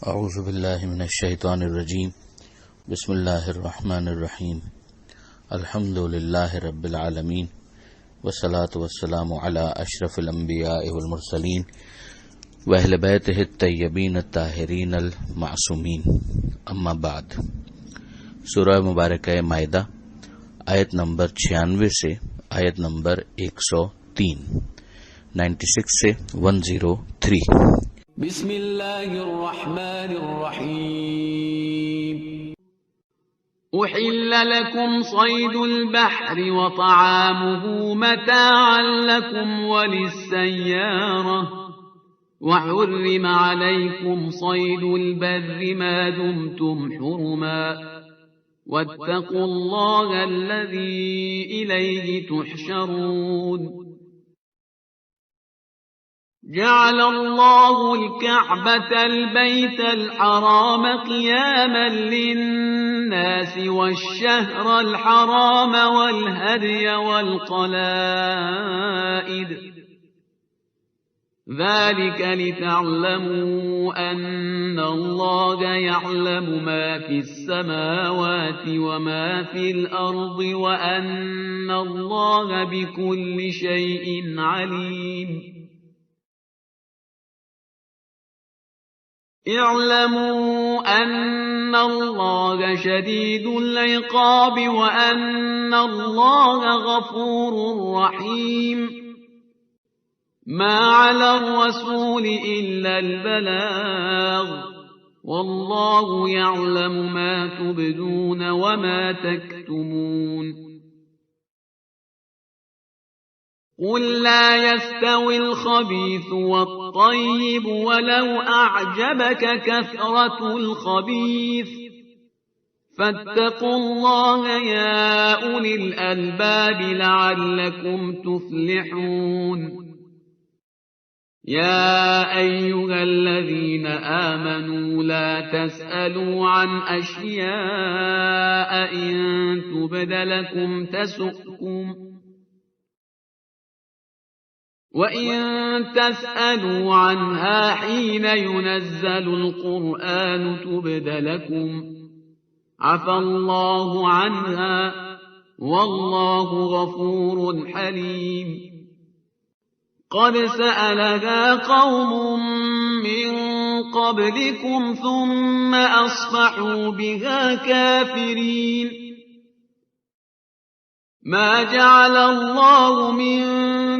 اعوذ باللہ من الشیطان الرجیم بسم اللہ الرحمن الرحیم الحمد للہ رب العالمین والصلاة والسلام علی اشرف الانبیاء والمرسلین واہل بیتہ الطیبین الطاہرین المعصومین اما بعد۔ سورہ مبارکہ مائدہ آیت نمبر 96 سے آیت نمبر 103، 96 سے 103۔ بسم اللہ الرحمن الرحیم۔ احل لکم صید البحر وطعامه متاعا لکم وللسیارة وحرم علیکم صید البر ما دمتم حرما واتقوا اللہ الذی الیہ تحشرون۔ جعل الله الكعبة البيت الحرام قياما للناس والشهر الحرام والهدي والقلائد ذلك لتعلموا أن الله يعلم ما في السماوات وما في الأرض وأن الله بكل شيء عليم۔ اعلموا ان اللہ شدید العقاب وان اللہ غفور رحیم۔ ما علی الرسول الا البلاغ واللہ یعلم ما تبدون وما تکتمون۔ قل لا يستوي الخبيث والطيب ولو أعجبك كثرة الخبيث فاتقوا الله يا أولي الألباب لعلكم تفلحون۔ يا أيها الذين آمنوا لا تسألوا عن أشياء إن تبد لكم تسؤكم وَإِن تَسْأَلُوا عَنْهَا حِينَ يُنَزَّلُ الْقُرْآنُ تُبْدَ لَكُمْ عَفَا اللَّهُ عَنْهَا وَاللَّهُ غَفُورٌ حَلِيمٌ۔ قَدْ سَأَلَهَا قَوْمٌ مِّن قَبْلِكُمْ ثُمَّ أَصْبَحُوا بِهَا كَافِرِينَ۔ ما جعل الله من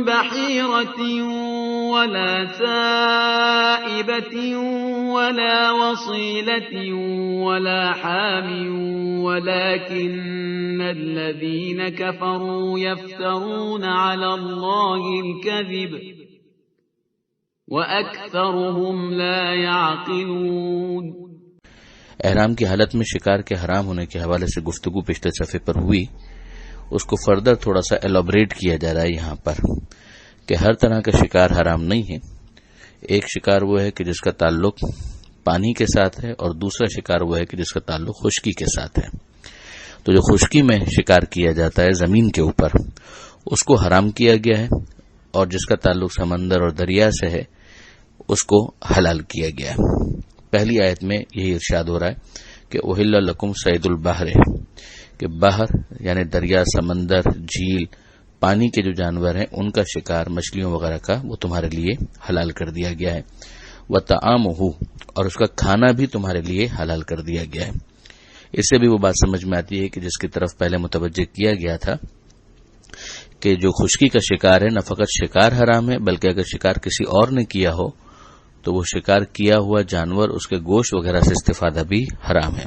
بحيرة ولا سائبة ولا وصيلة ولا حام ولكن الذين كفروا يفترون على الله الكذب وأكثرهم لا يعقلون۔ احرام کی حالت میں شکار کے حرام ہونے کے حوالے سے گفتگو پچھلے صفحے پر ہوئی، اس کو فردر تھوڑا سا ایلابریٹ کیا جا رہا ہے یہاں پر کہ ہر طرح کا شکار حرام نہیں ہے۔ ایک شکار وہ ہے کہ جس کا تعلق پانی کے ساتھ ہے اور دوسرا شکار وہ ہے کہ جس کا تعلق خشکی کے ساتھ ہے۔ تو جو خشکی میں شکار کیا جاتا ہے زمین کے اوپر اس کو حرام کیا گیا ہے، اور جس کا تعلق سمندر اور دریا سے ہے اس کو حلال کیا گیا ہے۔ پہلی آیت میں یہی ارشاد ہو رہا ہے کہ احل لکم صید البحر، کہ باہر یعنی دریا، سمندر، جھیل، پانی کے جو جانور ہیں ان کا شکار، مچھلیوں وغیرہ کا، وہ تمہارے لیے حلال کر دیا گیا ہے۔ وطعامہ، اور اس کا کھانا بھی تمہارے لیے حلال کر دیا گیا ہے۔ اس سے بھی وہ بات سمجھ میں آتی ہے کہ جس کی طرف پہلے متوجہ کیا گیا تھا کہ جو خشکی کا شکار ہے نہ فقط شکار حرام ہے بلکہ اگر شکار کسی اور نے کیا ہو تو وہ شکار کیا ہوا جانور، اس کے گوشت وغیرہ سے استفادہ بھی حرام ہے۔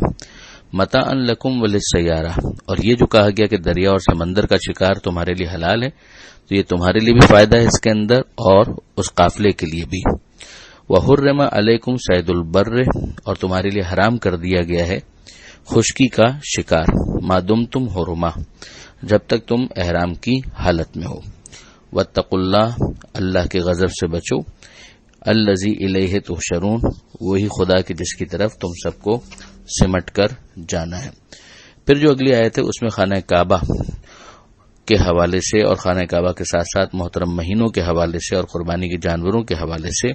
متاعا لکم وللسیارہ، اور یہ جو کہا گیا کہ دریا اور سمندر کا شکار تمہارے لیے حلال ہے تو یہ تمہارے لیے بھی فائدہ ہے اس کے اندر اور اس قافلے کے لیے بھی۔ وحرم علیکم صید البر، اور تمہارے لیے حرام کر دیا گیا ہے خشکی کا شکار، ما دمتم حرما، جب تک تم احرام کی حالت میں ہو۔ واتقوا اللہ، اللہ کے غضب سے بچو، الذی الیہ تحشرون، وہی خدا کی جس کی طرف تم سب کو سمٹ کر جانا ہے۔ پھر جو اگلی آیت ہے اس میں خانہ کعبہ کے حوالے سے اور خانہ کعبہ کے ساتھ ساتھ محترم مہینوں کے حوالے سے اور قربانی کے جانوروں کے حوالے سے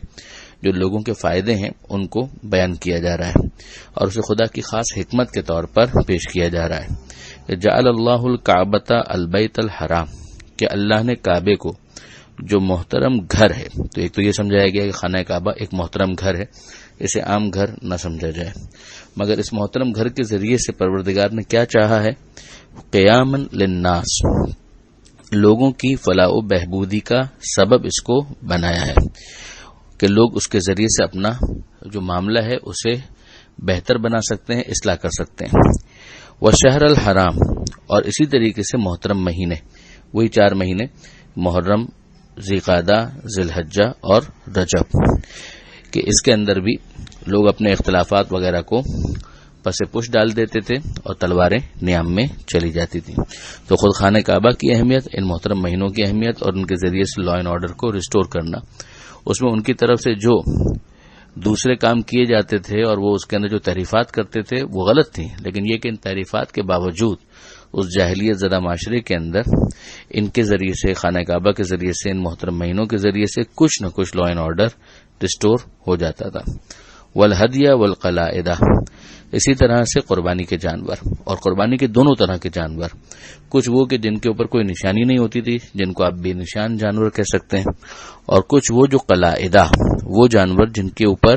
جو لوگوں کے فائدے ہیں ان کو بیان کیا جا رہا ہے اور اسے خدا کی خاص حکمت کے طور پر پیش کیا جا رہا ہے. جعل اللہ الکعبۃ البیت الحرام کہ اللہ نے کعبے کو جو محترم گھر ہے، تو ایک تو یہ سمجھایا گیا کہ خانہ کعبہ ایک محترم گھر ہے، اسے عام گھر نہ سمجھا جائے، مگر اس محترم گھر کے ذریعے سے پروردگار نے کیا چاہا ہے؟ قیاما للناس، لوگوں کی فلاح و بہبودی کا سبب اس کو بنایا ہے کہ لوگ اس کے ذریعے سے اپنا جو معاملہ ہے اسے بہتر بنا سکتے ہیں، اصلاح کر سکتے ہیں. والشہر الحرام، اور اسی طریقے سے محترم مہینے، وہی 4 مہینے محرم، ذوالقعدہ، ذی الحجہ اور رجب، کہ اس کے اندر بھی لوگ اپنے اختلافات وغیرہ کو پس پش ڈال دیتے تھے اور تلواریں نیام میں چلی جاتی تھیں. تو خود خانہ کعبہ کی اہمیت، ان محترم مہینوں کی اہمیت اور ان کے ذریعے سے لا اینڈ آرڈر کو ریسٹور کرنا، اس میں ان کی طرف سے جو دوسرے کام کیے جاتے تھے اور وہ اس کے اندر جو تحریفات کرتے تھے وہ غلط تھیں، لیکن یہ کہ ان تحریفات کے باوجود اس جاہلیت زدہ معاشرے کے اندر ان کے ذریعے سے، خانہ کعبہ کے ذریعے سے، ان محترم مہینوں کے ذریعے سے کچھ نہ کچھ لا اینڈ آرڈر ریسٹور ہو جاتا تھا. والہدیہ والقلائد، اسی طرح سے قربانی کے جانور، اور قربانی کے دونوں طرح کے جانور، کچھ وہ کہ جن کے اوپر کوئی نشانی نہیں ہوتی تھی، جن کو آپ بے نشان جانور کہہ سکتے ہیں، اور کچھ وہ جو قلائدہ، وہ جانور جن کے اوپر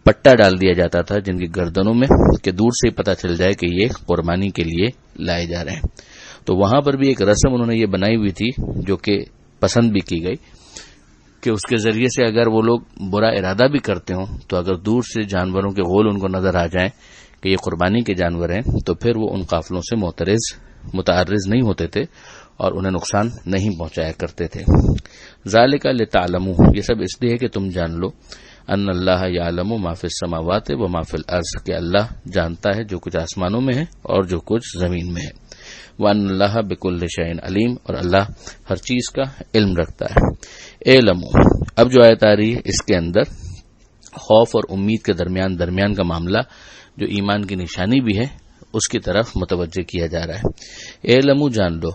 پٹا ڈال دیا جاتا تھا، جن کی گردنوں میں، کہ دور سے پتہ چل جائے کہ یہ قربانی کے لیے لائے جا رہے ہیں. تو وہاں پر بھی ایک رسم انہوں نے یہ بنائی ہوئی تھی جو کہ پسند بھی کی گئی، کہ اس کے ذریعے سے اگر وہ لوگ برا ارادہ بھی کرتے ہوں تو اگر دور سے جانوروں کے غول ان کو نظر آ جائیں کہ یہ قربانی کے جانور ہیں تو پھر وہ ان قافلوں سے متعرض نہیں ہوتے تھے اور انہیں نقصان نہیں پہنچایا کرتے تھے. ذالک لتعلموا، یہ سب اس لیے کہ تم جان لو، ان اللہ یعلم ما فی السماوات و ما فی الارض، کہ اللہ جانتا ہے جو کچھ آسمانوں میں ہے اور جو کچھ زمین میں ہے. وان اللہ بکل شیء علیم، اور اللہ ہر چیز کا علم رکھتا ہے. اعلموا، اب جو آیت آ رہی ہے اس کے اندر خوف اور امید کے درمیان کا معاملہ جو ایمان کی نشانی بھی ہے اس کی طرف متوجہ کیا جا رہا ہے. اعلموا، جان لو،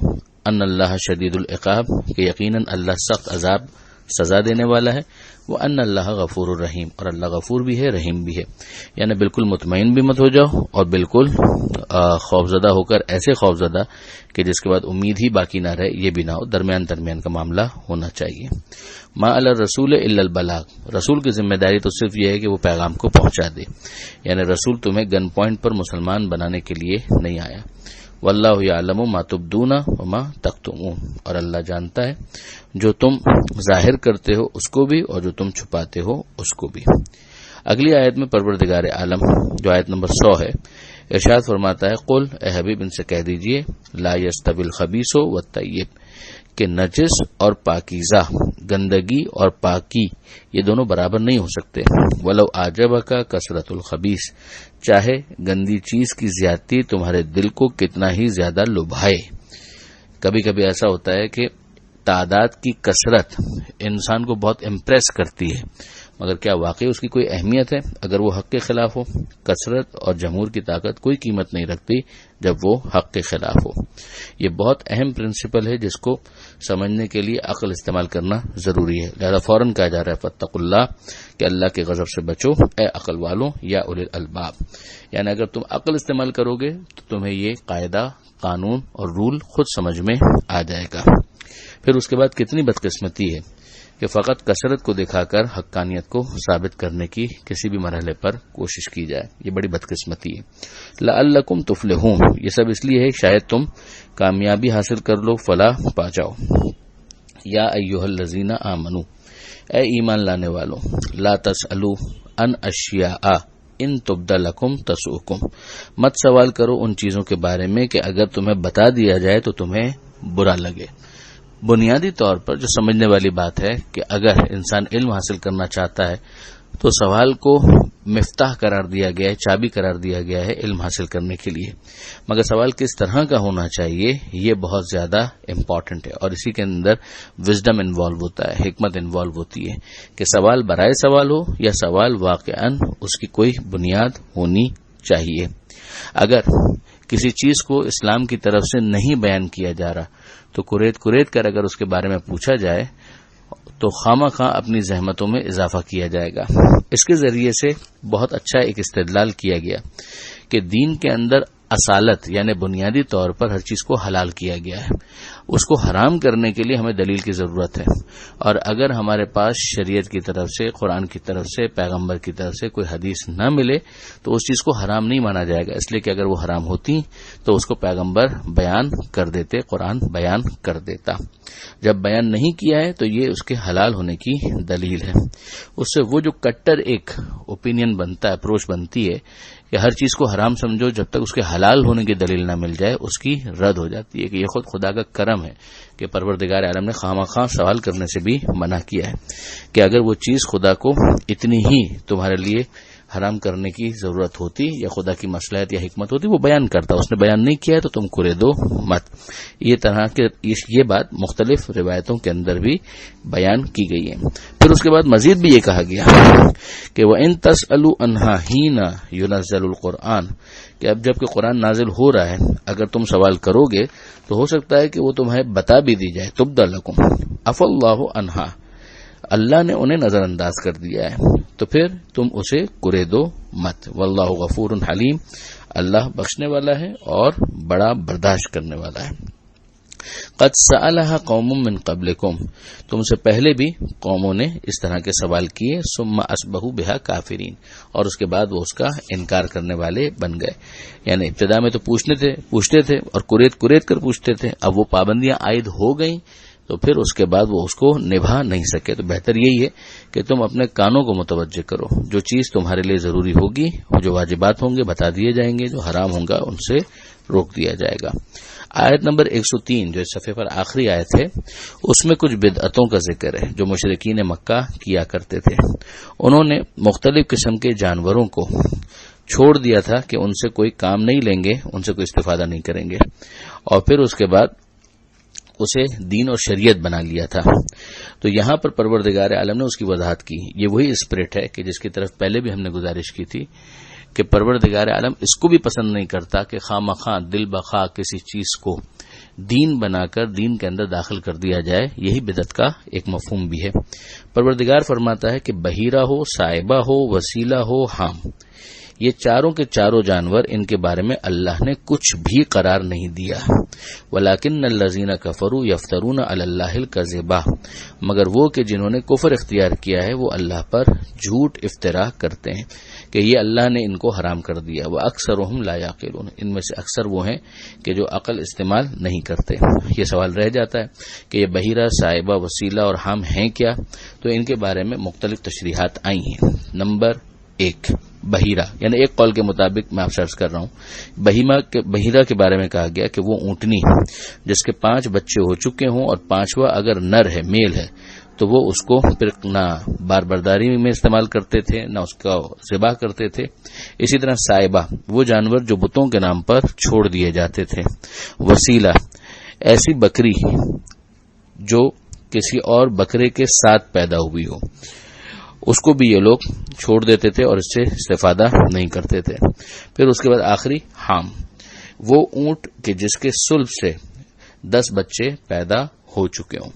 ان اللہ شدید العقاب، کہ یقیناً اللہ سخت عذاب سزا دینے والا ہے. وان اللہ غفور الرحیم، اور اللہ غفور بھی ہے، رحیم بھی ہے. یعنی بالکل مطمئن بھی مت ہو جاؤ اور بالکل خوفزدہ ہو کر ایسے خوفزدہ کہ جس کے بعد امید ہی باقی نہ رہے، یہ بھی نہ ہو، درمیان کا معاملہ ہونا چاہیے. ما علی الرسول الا البلاغ، رسول کی ذمہ داری تو صرف یہ ہے کہ وہ پیغام کو پہنچا دے، یعنی رسول تمہیں گن پوائنٹ پر مسلمان بنانے کے لیے نہیں آیا. واللہ یعلم ما تبدون وما تکتمون، اور اللہ جانتا ہے جو تم ظاہر کرتے ہو اس کو بھی اور جو تم چھپاتے ہو اس کو بھی. اگلی آیت میں پروردگار عالم جو آیت نمبر 100 ہے ارشاد فرماتا ہے، قل، اے حبیب ان سے کہہ دیجئے، لا یستوی الخبیث والطیب، کہ نجس اور پاکیزہ، گندگی اور پاکی، یہ دونوں برابر نہیں ہو سکتے. ولو اعجبک کثرت الخبیث، چاہے گندی چیز کی زیادتی تمہارے دل کو کتنا ہی زیادہ لبھائے. کبھی کبھی ایسا ہوتا ہے کہ تعداد کی کثرت انسان کو بہت امپریس کرتی ہے، مگر کیا واقعی اس کی کوئی اہمیت ہے اگر وہ حق کے خلاف ہو؟ کثرت اور جمہور کی طاقت کوئی قیمت نہیں رکھتی جب وہ حق کے خلاف ہو. یہ بہت اہم پرنسپل ہے جس کو سمجھنے کے لیے عقل استعمال کرنا ضروری ہے. لہذا فوراً کہا جا رہا ہے فاتقوا اللہ، کہ اللہ کے غضب سے بچو اے عقل والوں یا اولی الالباب. یعنی اگر تم عقل استعمال کرو گے تو تمہیں یہ قاعدہ، قانون اور رول خود سمجھ میں آ جائے گا. پھر اس کے بعد کتنی بدقسمتی ہے کہ فقط کثرت کو دکھا کر حقانیت کو ثابت کرنے کی کسی بھی مرحلے پر کوشش کی جائے. یہ بڑی بدقسمتی ہے. لعلکم تفلحون، یہ سب اس لیے ہے شاید تم کامیابی حاصل کر لو، فلاح پا جاؤ. یا ایھا الذین آمنو، اے ایمان لانے والوں، لا تسألوا عن اشیاء ان تبد لکم تسؤکم، مت سوال کرو ان چیزوں کے بارے میں کہ اگر تمہیں بتا دیا جائے تو تمہیں برا لگے. بنیادی طور پر جو سمجھنے والی بات ہے کہ اگر انسان علم حاصل کرنا چاہتا ہے تو سوال کو مفتاح قرار دیا گیا ہے، چابی قرار دیا گیا ہے علم حاصل کرنے کے لیے. مگر سوال کس طرح کا ہونا چاہیے یہ بہت زیادہ امپورٹنٹ ہے، اور اسی کے اندر وزڈم انوالو ہوتا ہے، حکمت انوالو ہوتی ہے کہ سوال برائے سوال ہو یا سوال واقعاً اس کی کوئی بنیاد ہونی چاہیے. اگر کسی چیز کو اسلام کی طرف سے نہیں بیان کیا جا رہا تو کریت کر اگر اس کے بارے میں پوچھا جائے تو خواہ خواہ اپنی زحمتوں میں اضافہ کیا جائے گا۔ اس کے ذریعے سے بہت اچھا ایک استدلال کیا گیا کہ دین کے اندر اصالت یعنی بنیادی طور پر ہر چیز کو حلال کیا گیا ہے، اس کو حرام کرنے کے لیے ہمیں دلیل کی ضرورت ہے، اور اگر ہمارے پاس شریعت کی طرف سے، قرآن کی طرف سے، پیغمبر کی طرف سے کوئی حدیث نہ ملے تو اس چیز کو حرام نہیں مانا جائے گا، اس لیے کہ اگر وہ حرام ہوتی تو اس کو پیغمبر بیان کر دیتے، قرآن بیان کر دیتا۔ جب بیان نہیں کیا ہے تو یہ اس کے حلال ہونے کی دلیل ہے۔ اس سے وہ جو کٹر ایک اوپینین بنتا ہے، اپروچ بنتی ہے کہ ہر چیز کو حرام سمجھو جب تک اس کے حلال ہونے کی دلیل نہ مل جائے، اس کی رد ہو جاتی ہے کہ یہ خود خدا کا کرم ہے کہ پروردگار عالم نے خواہ سوال کرنے سے بھی منع کیا ہے کہ اگر وہ چیز خدا کو اتنی ہی تمہارے لیے حرام کرنے کی ضرورت ہوتی یا خدا کی مصلحت یا حکمت ہوتی وہ بیان کرتا، اس نے بیان نہیں کیا ہے تو تم کرے دو مت۔ یہ طرح کے یہ بات مختلف روایتوں کے اندر بھی بیان کی گئی ہے۔ پھر اس کے بعد مزید بھی یہ کہا گیا کہ وَإِن تَسْأَلُوا عَنْهَا حِينَ يُنَزَّلُ الْقُرْآنُ، کہ اب جب کہ قرآن نازل ہو رہا ہے اگر تم سوال کرو گے تو ہو سکتا ہے کہ وہ تمہیں بتا بھی دی جائے، تُبْدَ لَكُمْ عَفَا اللَّهُ عَنْهَا، اللہ نے انہیں نظر انداز کر دیا ہے تو پھر تم اسے کرے دو مت۔ واللہ غفور حلیم، اللہ بخشنے والا ہے اور بڑا برداشت کرنے والا ہے۔ قد سألها قوم من قبلکم، تم سے پہلے بھی قوموں نے اس طرح کے سوال کیے، ثم اصبحوا بها کافرین، اور اس کے بعد وہ اس کا انکار کرنے والے بن گئے۔ یعنی ابتدا میں تو پوچھتے تھے اور کریت کر پوچھتے تھے، اب وہ پابندیاں عائد ہو گئیں تو پھر اس کے بعد وہ اس کو نبھا نہیں سکے۔ تو بہتر یہی ہے کہ تم اپنے کانوں کو متوجہ کرو، جو چیز تمہارے لیے ضروری ہوگی، جو واجبات ہوں گے بتا دیے جائیں گے، جو حرام ہوں گا ان سے روک دیا جائے گا۔ آیت نمبر 103 جو اس صفحے پر آخری آیت ہے، اس میں کچھ بدعتوں کا ذکر ہے جو مشرکین مکہ کیا کرتے تھے۔ انہوں نے مختلف قسم کے جانوروں کو چھوڑ دیا تھا کہ ان سے کوئی کام نہیں لیں گے، ان سے کوئی استفادہ نہیں کریں گے، اور پھر اس کے بعد اسے دین اور شریعت بنا لیا تھا۔ تو یہاں پر پروردگار عالم نے اس کی وضاحت کی۔ یہ وہی اسپرٹ ہے کہ جس کی طرف پہلے بھی ہم نے گزارش کی تھی کہ پروردگار عالم اس کو بھی پسند نہیں کرتا کہ خواہ مخواہ دل بخواہ کسی چیز کو دین بنا کر دین کے اندر داخل کر دیا جائے۔ یہی بدعت کا ایک مفہوم بھی ہے۔ پروردگار فرماتا ہے کہ بحیرہ ہو، صائبہ ہو، وسیلہ ہو، حام، یہ چاروں کے چاروں جانور، ان کے بارے میں اللہ نے کچھ بھی قرار نہیں دیا۔ وَلَٰكِنَّ الَّذِينَ كَفَرُوا يَفْتَرُونَ عَلَى اللَّهِ الْكَذِبَ، مگر وہ کہ جنہوں نے کفر اختیار کیا ہے وہ اللہ پر جھوٹ افترا کرتے ہیں کہ یہ اللہ نے ان کو حرام کر دیا۔ وَأَكْثَرُهُمْ لَا يَعْقِلُونَ، ان میں سے اکثر وہ ہیں کہ جو عقل استعمال نہیں کرتے۔ یہ سوال رہ جاتا ہے کہ یہ بحیرہ، صائبہ، وسیلہ اور حام ہیں کیا؟ تو ان کے بارے میں مختلف تشریحات آئی ہیں۔ نمبر 1، بحیرہ، یعنی ایک قول کے مطابق میں آپ سرچ کر رہا ہوں، بحیرہ کے بارے میں کہا گیا کہ وہ اونٹنی جس کے 5 بچے ہو چکے ہوں اور 5واں اگر نر ہے، میل ہے، تو وہ اس کو پھر نہ بار برداری میں استعمال کرتے تھے نہ اس کا ذبح کرتے تھے۔ اسی طرح صائبہ، وہ جانور جو بتوں کے نام پر چھوڑ دیے جاتے تھے۔ وسیلہ، ایسی بکری جو کسی اور بکرے کے ساتھ پیدا ہوئی ہو، اس کو بھی یہ لوگ چھوڑ دیتے تھے اور اس سے استفادہ نہیں کرتے تھے۔ پھر اس کے بعد آخری حام، وہ اونٹ کہ جس کے صلب سے 10 بچے پیدا ہو چکے ہوں۔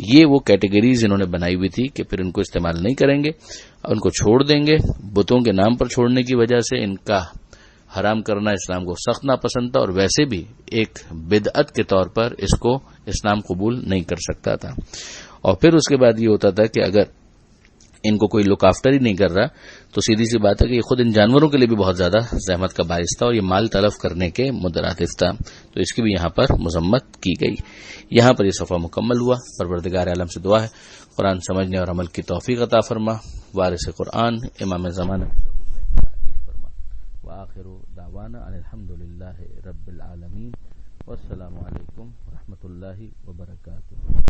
یہ وہ کیٹیگریز انہوں نے بنائی ہوئی تھی کہ پھر ان کو استعمال نہیں کریں گے، ان کو چھوڑ دیں گے۔ بتوں کے نام پر چھوڑنے کی وجہ سے ان کا حرام کرنا اسلام کو سخت ناپسند تھا، اور ویسے بھی ایک بدعت کے طور پر اس کو اسلام قبول نہیں کر سکتا تھا۔ اور پھر اس کے بعد یہ ہوتا تھا کہ اگر ان کو کوئی لک آفٹر ہی نہیں کر رہا تو سیدھی سی بات ہے کہ یہ خود ان جانوروں کے لیے بھی بہت زیادہ زحمت کا باعث تھا اور یہ مال تلف کرنے کے مترادف تھا، تو اس کی بھی یہاں پر مذمت کی گئی۔ یہاں پر یہ صفحہ مکمل ہوا۔ پروردگار عالم سے دعا ہے قرآن سمجھنے اور عمل کی توفیق عطا فرما، وارث قرآن امام زمانہ فرما۔ وآخر دعوانا ان الحمدللہ رب العالمین، والسلام علیکم ورحمۃ اللہ وبرکاتہ۔